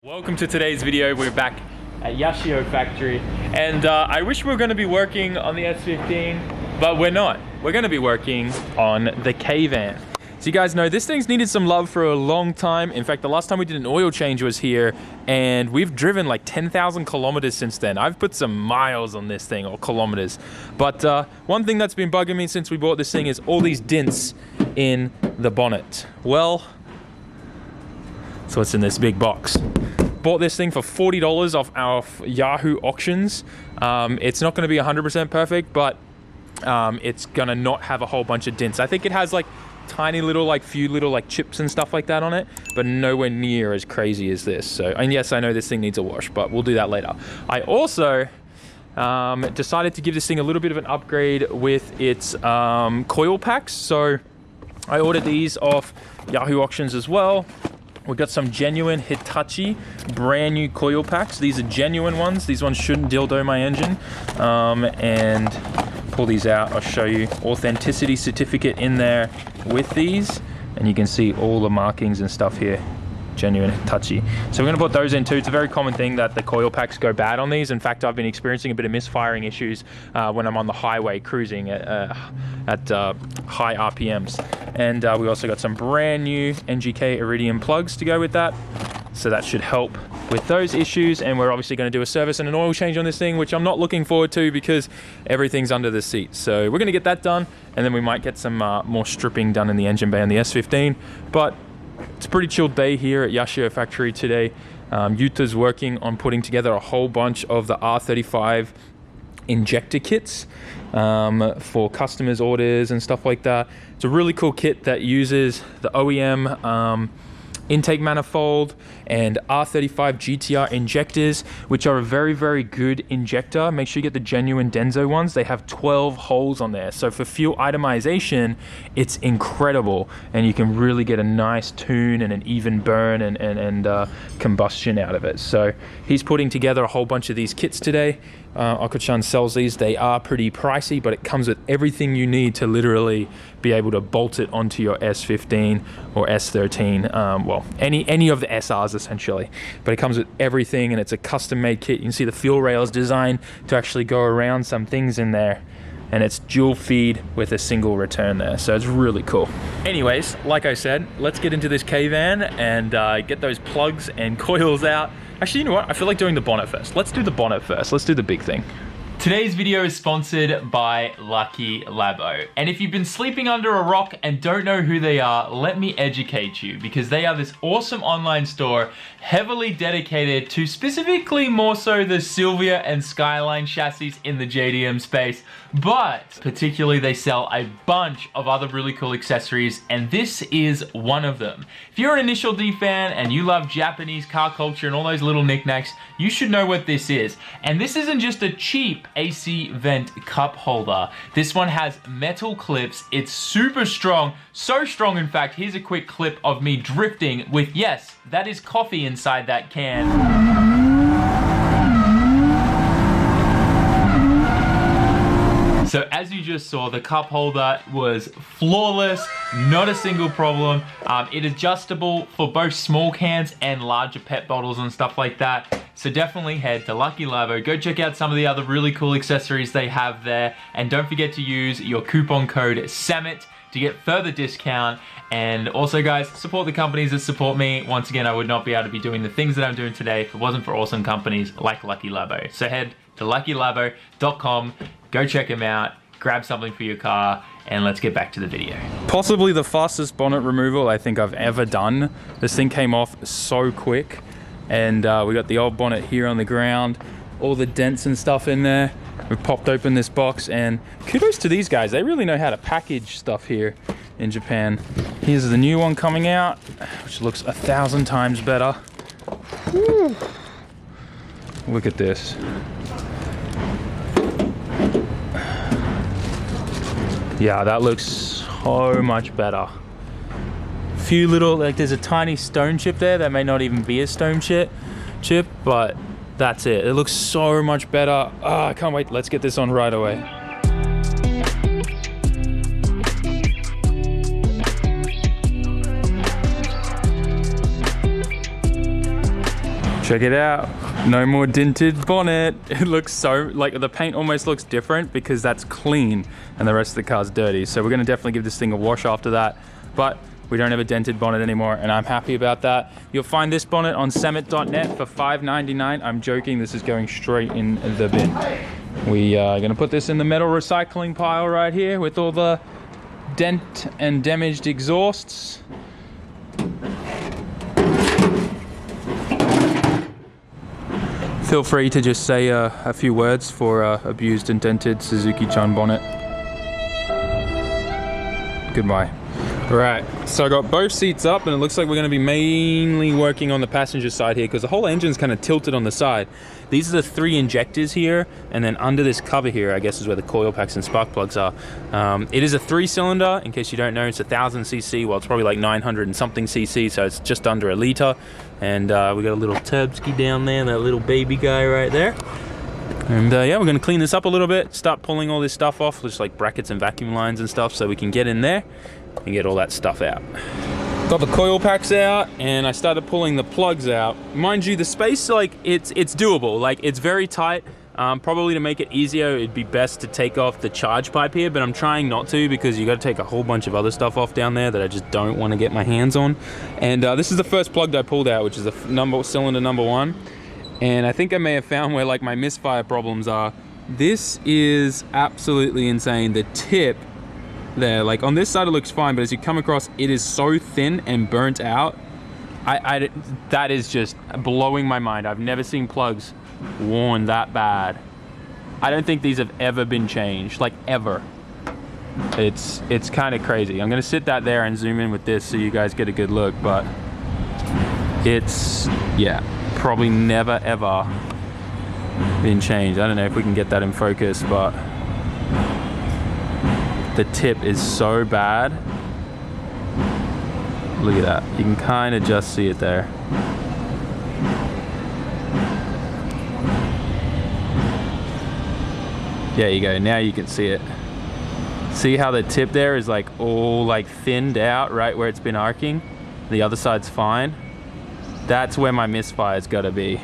Welcome to today's video. We're back at Yashio factory, and I wish we were going to be working on the S15, but we're not. We're going to be working on the K-Van. So you guys know this thing's needed some love for a long time. In fact, the last time we did an oil change was here, and we've driven like 10,000 kilometers since then. I've put some miles on this thing, or kilometers. But one thing that's been bugging me since we bought this thing is all these dents in the bonnet. Well, so what's in this big box? Bought this thing for $40 off our Yahoo auctions. It's not going to be 100% perfect, but it's going to not have a whole bunch of dents. I think it has like tiny little, few little chips and stuff like that on it, but nowhere near as crazy as this. So, and yes, I know this thing needs a wash, but we'll do that later. I also decided to give this thing a little bit of an upgrade with its coil packs. So I ordered these off Yahoo auctions as well. We've got some genuine Hitachi brand new coil packs. These are genuine ones. These ones shouldn't dildo my engine. And pull these out. I'll show you. Authenticity certificate in there with these. And you can see all the markings and stuff here. Genuine Hitachi. So we're going to put those in too. It's a very common thing that the coil packs go bad on these. In fact, I've been experiencing a bit of misfiring issues when I'm on the highway cruising at high RPMs. And we also got some brand new NGK Iridium plugs to go with that. So that should help with those issues. And we're obviously going to do a service and an oil change on this thing, which I'm not looking forward to because everything's under the seat. So we're going to get that done. And then we might get some more stripping done in the engine bay on the S15. But it's a pretty chilled day here at Yashio factory today. Yuta's working on putting together a whole bunch of the R35 injector kits for customers' orders and stuff like that. It's a really cool kit that uses the OEM intake manifold and R35 GTR injectors, which are a very, very good injector. Make sure you get the genuine Denso ones. They have 12 holes on there. So for fuel itemization, it's incredible. And you can really get a nice tune and an even burn and combustion out of it. So he's putting together a whole bunch of these kits today. Akochan sells these. They are pretty pricey, but it comes with everything you need to literally be able to bolt it onto your S15 or S13. Well, any of the SRs essentially, but it comes with everything, and it's a custom-made kit. You can see the fuel rail is designed to actually go around some things in there, and it's dual feed with a single return there, so it's really cool. Anyways, like I said, let's get into this K-Van and get those plugs and coils out. Actually, you know what? I feel like doing the bonnet first. Let's do the bonnet first. Let's do the big thing. Today's video is sponsored by Lucky Labo. And if you've been sleeping under a rock and don't know who they are, let me educate you, because they are this awesome online store heavily dedicated to specifically more so the Silvia and Skyline chassis in the JDM space, but particularly they sell a bunch of other really cool accessories, and this is one of them. If you're an Initial D fan and you love Japanese car culture and all those little knickknacks, you should know what this is. And this isn't just a cheap AC vent cup holder. This one has metal clips. It's super strong, so strong in fact, here's a quick clip of me drifting with, yes, that is coffee inside that can. So as you just saw, the cup holder was flawless, not a single problem. It is adjustable for both small cans and larger pet bottles and stuff like that. So definitely head to Lucky Labo, go check out some of the other really cool accessories they have there, and don't forget to use your coupon code SAMMIT to get further discount. And also guys, support the companies that support me. Once again, I would not be able to be doing the things that I'm doing today if it wasn't for awesome companies like Lucky Labo. So head to luckylabo.com, go check them out, grab something for your car, and let's get back to the video. Possibly the fastest bonnet removal I think I've ever done. This thing came off so quick, and we got the old bonnet here on the ground, all the dents and stuff in there. We've popped open this box, and kudos to these guys. They really know how to package stuff here in Japan. Here's the new one coming out, which looks 1,000 times better. Whew. Look at this. Yeah, that looks so much better. Few little, there's a tiny stone chip there that may not even be a stone chip, but that's it. It looks so much better. Oh, I can't wait. Let's get this on right away. Check it out. No more dented bonnet. It looks so, like the paint almost looks different because that's clean and the rest of the car's dirty. So we're gonna definitely give this thing a wash after that. But we don't have a dented bonnet anymore and I'm happy about that. You'll find this bonnet on SAMMIT.net for $5.99. I'm joking, this is going straight in the bin. We are gonna put this in the metal recycling pile right here with all the dent and damaged exhausts. Feel free to just say a few words for abused and dented Suzuki John bonnet. Goodbye. Right, so I got both seats up and it looks like we're going to be mainly working on the passenger side here because the whole engine's kind of tilted on the side. These are the 3 injectors here, and then under this cover here, I guess is where the coil packs and spark plugs are. It is a 3-cylinder, in case you don't know, it's 1000 cc, well it's probably like 900 and something cc, so it's just under a litre. And we got a little Turbsky down there, that little baby guy right there. And yeah, we're gonna clean this up a little bit, start pulling all this stuff off, just like brackets and vacuum lines and stuff, so we can get in there and get all that stuff out. Got the coil packs out and I started pulling the plugs out. Mind you, the space, like it's doable, like it's very tight. Probably to make it easier, it'd be best to take off the charge pipe here, but I'm trying not to because you got to take a whole bunch of other stuff off down there that I just don't want to get my hands on. And this is the first plug that I pulled out, which is the cylinder number 1. And I think I may have found where like my misfire problems are. This is absolutely insane. The tip there, like on this side it looks fine, but as you come across, it is so thin and burnt out. That is just blowing my mind. I've never seen plugs worn that bad. I don't think these have ever been changed, like ever. It's kind of crazy. I'm gonna sit that there and zoom in with this so you guys get a good look, but it's, yeah, probably never ever been changed. I don't know if we can get that in focus, but the tip is so bad. Look at that. You can kind of just see it there. There you go. Now you can see it. See how the tip there is like all like thinned out right where it's been arcing? The other side's fine. That's where my misfire's got to be.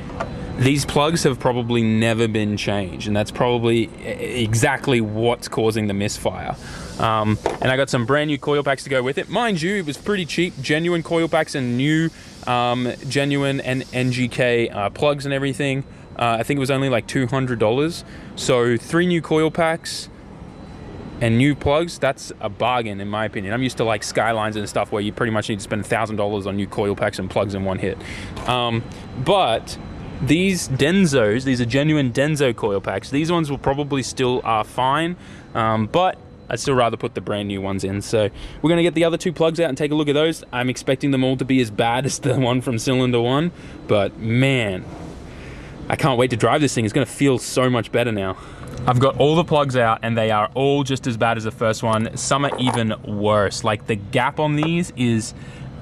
These plugs have probably never been changed, and that's probably exactly what's causing the misfire. And I got some brand new coil packs to go with it. Mind you, it was pretty cheap. Genuine coil packs and new genuine and NGK plugs and everything. I think it was only like $200. So 3 new coil packs and new plugs, that's a bargain in my opinion. I'm used to like Skylines and stuff where you pretty much need to spend $1,000 on new coil packs and plugs in one hit. But these Denzos, these are genuine Denso coil packs. These ones will probably still are fine, but I'd still rather put the brand new ones in. So we're gonna get the other 2 plugs out and take a look at those. I'm expecting them all to be as bad as the one from cylinder 1, but man, I can't wait to drive this thing. It's gonna feel so much better now. I've got all the plugs out and they are all just as bad as the first one. Some are even worse. Like the gap on these is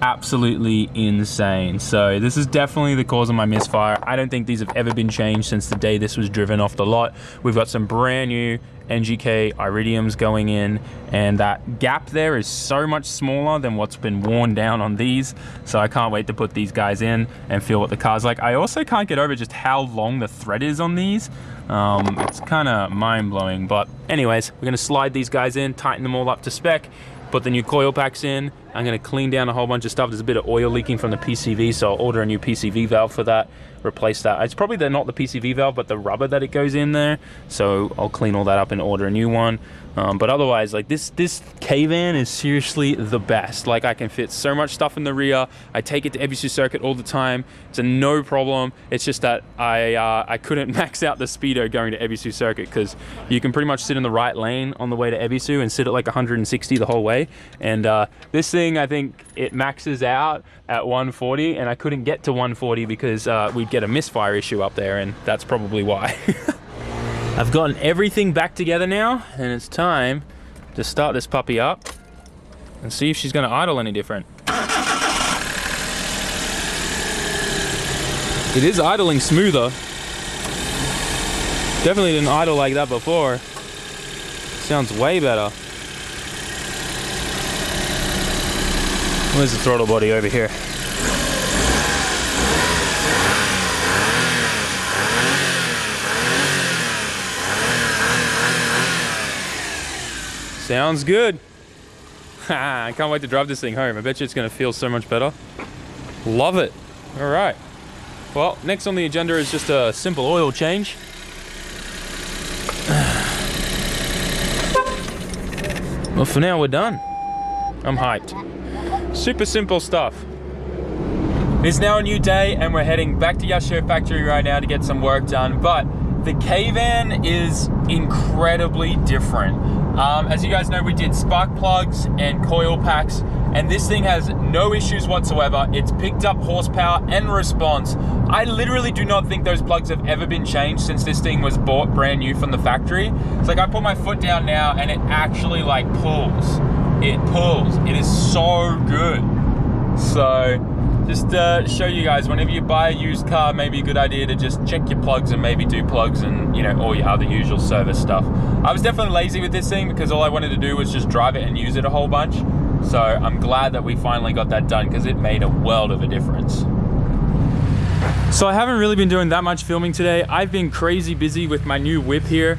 absolutely insane. So this is definitely the cause of my misfire. I don't think these have ever been changed since the day this was driven off the lot. We've got some brand new NGK iridiums going in, and that gap there is so much smaller than what's been worn down on these. So I can't wait to put these guys in and feel what the car's like. I also can't get over just how long the thread is on these. It's kind of mind-blowing, but anyways, we're gonna slide these guys in, tighten them all up to spec, put the new coil packs in. I'm gonna clean down a whole bunch of stuff. There's a bit of oil leaking from the PCV, so I'll order a new PCV valve for that, replace that. It's probably not the PCV valve, but the rubber that it goes in there. So I'll clean all that up and order a new one. But otherwise, like this K-Van is seriously the best. Like I can fit so much stuff in the rear. I take it to Ebisu Circuit all the time. It's a no problem. It's just that I couldn't max out the speedo going to Ebisu Circuit because you can pretty much sit in the right lane on the way to Ebisu and sit at like 160 the whole way. And this thing, I think it maxes out at 140, and I couldn't get to 140 because we'd get a misfire issue up there, and that's probably why. I've gotten everything back together now, and it's time to start this puppy up and see if she's going to idle any different. It is idling smoother. Definitely didn't idle like that before. Sounds way better. Where's the throttle body over here? Sounds good. I can't wait to drive this thing home. I bet you it's gonna feel so much better. Love it. All right. Well, next on the agenda is just a simple oil change. Well, for now we're done. I'm hyped. Super simple stuff. It's now a new day and we're heading back to Yashio factory right now to get some work done, but the K-Van is incredibly different. As you guys know, we did spark plugs and coil packs, and this thing has no issues whatsoever. It's picked up horsepower and response. I literally do not think those plugs have ever been changed since this thing was bought brand new from the factory. It's like I put my foot down now and it actually like pulls. It pulls. It is so good. So just show you guys, whenever you buy a used car, maybe a good idea to just check your plugs and maybe do plugs and, you know, all your other usual service stuff. I was definitely lazy with this thing because all I wanted to do was just drive it and use it a whole bunch. So I'm glad that we finally got that done because it made a world of a difference. So I haven't really been doing that much filming today. I've been crazy busy with my new whip here.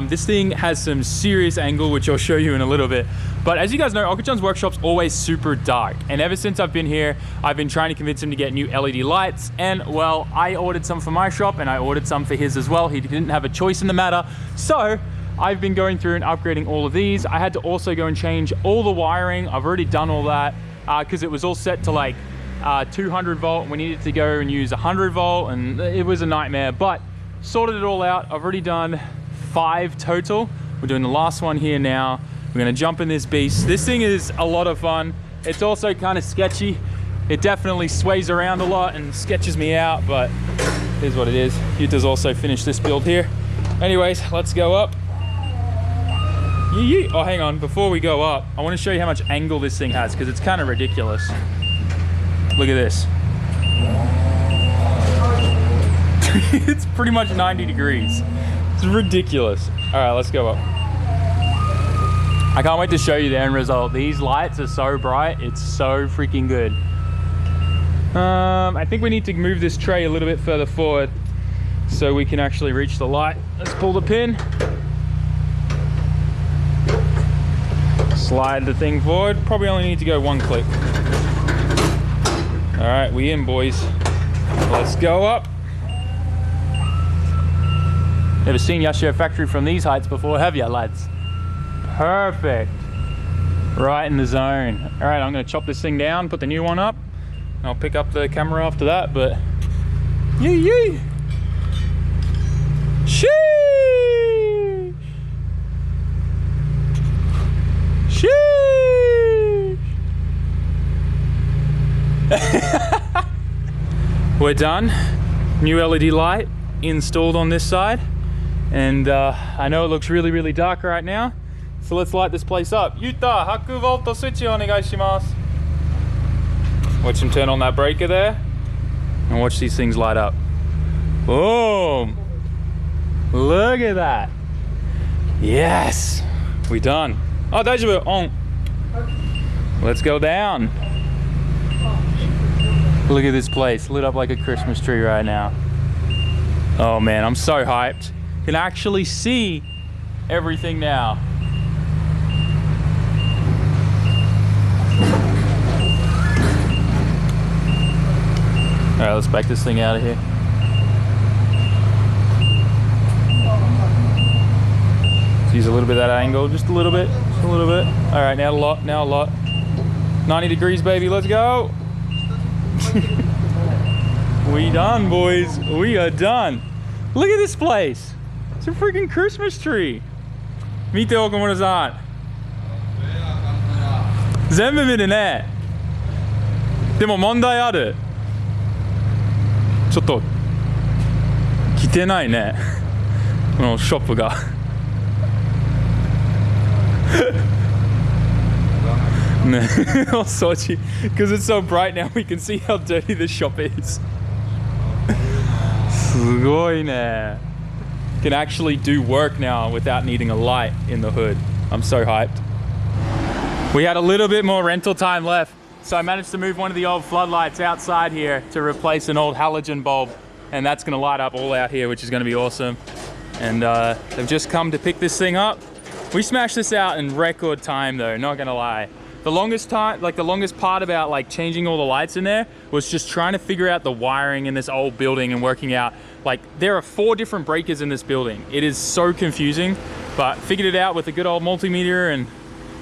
This thing has some serious angle, which I'll show you in a little bit. But as you guys know, Okachan's workshop's always super dark. And ever since I've been here, I've been trying to convince him to get new LED lights. And well, I ordered some for my shop and I ordered some for his as well. He didn't have a choice in the matter. So I've been going through and upgrading all of these. I had to also go and change all the wiring. I've already done all that because it was all set to like 200 volt. We needed to go and use 100 volt and it was a nightmare, but sorted it all out. I've already done 5 total. We're doing the last one here now. We're gonna jump in this beast. This thing is a lot of fun. It's also kind of sketchy. It definitely sways around a lot and sketches me out, but here's what it is. Yuta's also finished this build here. Anyways, let's go up. Oh, hang on, before we go up, I wanna show you how much angle this thing has because it's kind of ridiculous. Look at this. It's pretty much 90 degrees. It's ridiculous. All right, let's go up. I can't wait to show you the end result. These lights are so bright. It's so freaking good. I think we need to move this tray a little bit further forward so we can actually reach the light. Let's pull the pin. Slide the thing forward. Probably only need to go 1 click. All right, we in, boys. Let's go up. Never seen Yashio factory from these heights before, have you, lads? Perfect. Right in the zone. All right, I'm gonna chop this thing down, put the new one up. I'll pick up the camera after that, but yee. Sheesh. We're done. New LED light installed on this side. And I know it looks really, really dark right now. So let's light this place up. Yuta, haku volto switch onegai shimasu. Watch him turn on that breaker there. And watch these things light up. Boom. Look at that. Yes. We done. Oh, daijoubu. On. Let's go down. Look at this place, lit up like a Christmas tree right now. Oh man, I'm so hyped. Can actually see everything now. All right, let's back this thing out of here. Let's use a little bit of that angle, just a little bit, just a little bit. All right, now a lot, now a lot. 90 degrees, baby, let's go. We done, boys. We are done. Look at this place. It's a freaking Christmas tree. Mite Okamura-san. 全部見るね。でも問題ある。ちょっと来てないね。このショップが。ね、お掃除。Because it's so bright now, we can see how dirty the shop is. すごいね。Can actually do work now without needing a light in the hood. I'm so hyped. We had a little bit more rental time left, so I managed to move one of the old floodlights outside here to replace an old halogen bulb, and that's gonna light up all out here, which is gonna be awesome. And they've just come to pick this thing up. We smashed this out in record time though, not gonna lie. The longest time, like the longest part about like changing all the lights in there was just trying to figure out the wiring in this old building and working out, like there are 4 different breakers in this building. It is so confusing, but figured it out with a good old multimeter and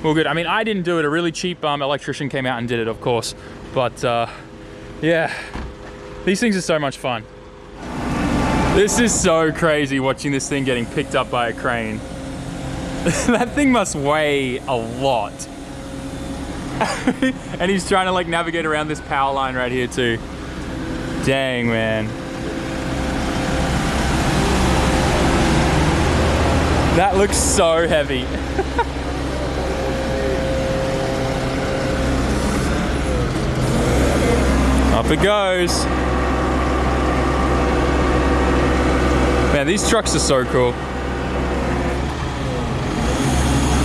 we're good. I mean, I didn't do it. A really cheap electrician came out and did it, of course. But yeah, these things are so much fun. This is so crazy watching this thing getting picked up by a crane. That thing must weigh a lot. And he's trying to like navigate around this power line right here too. Dang, man. That looks so heavy. Up it goes. Man, these trucks are so cool.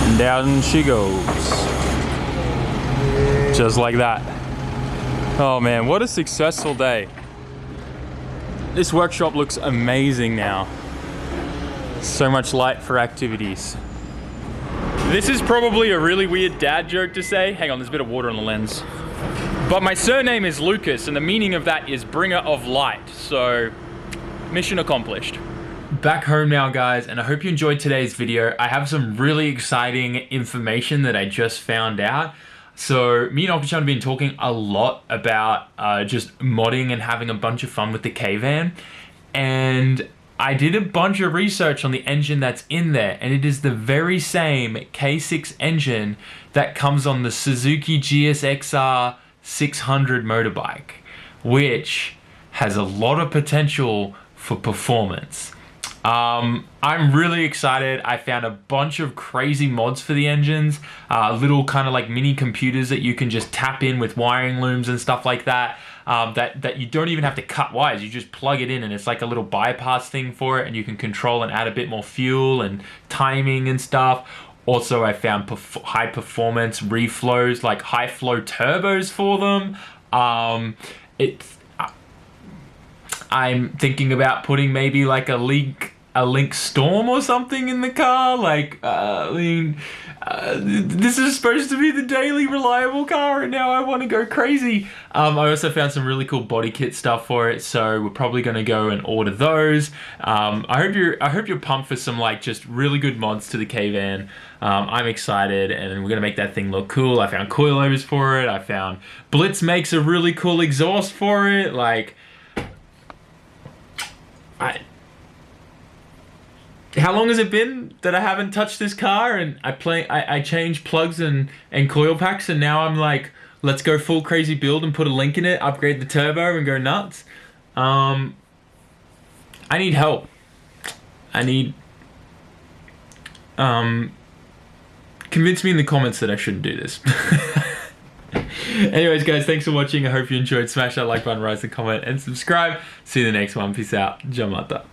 And down she goes. Just like that. Oh man, what a successful day. This workshop looks amazing now. So much light for activities. This is probably a really weird dad joke to say. Hang on, there's a bit of water on the lens. But my surname is Lucas, and the meaning of that is bringer of light. So, mission accomplished. Back home now, guys, and I hope you enjoyed today's video. I have some really exciting information that I just found out. So me and Okuchan have been talking a lot about just modding and having a bunch of fun with the K-Van. And I did a bunch of research on the engine that's in there, and it is the very same K6 engine that comes on the Suzuki GSXR 600 motorbike, which has a lot of potential for performance. I'm really excited. I found a bunch of crazy mods for the engines, little kind of like mini computers that you can just tap in with wiring looms and stuff like that, that you don't even have to cut wires. You just plug it in and it's like a little bypass thing for it, and you can control and add a bit more fuel and timing and stuff. Also, I found high performance reflows, like high flow turbos for them. I'm thinking about putting maybe like a Link Storm or something in the car. Like, this is supposed to be the daily reliable car, and now I want to go crazy. I also found some really cool body kit stuff for it, so we're probably going to go and order those. I hope you're pumped for some like just really good mods to the K-Van. I'm excited, and we're gonna make that thing look cool. I found coilovers for it. I found Blitz makes a really cool exhaust for it. Like, how long has it been that I haven't touched this car? And I changed plugs and coil packs, and now I'm like, let's go full crazy build and put a link in it, upgrade the turbo, and go nuts. I need help. Convince me in the comments that I shouldn't do this. Anyways, guys, thanks for watching. I hope you enjoyed. Smash that like button, rise the comment, and subscribe. See you in the next one. Peace out. Jamata.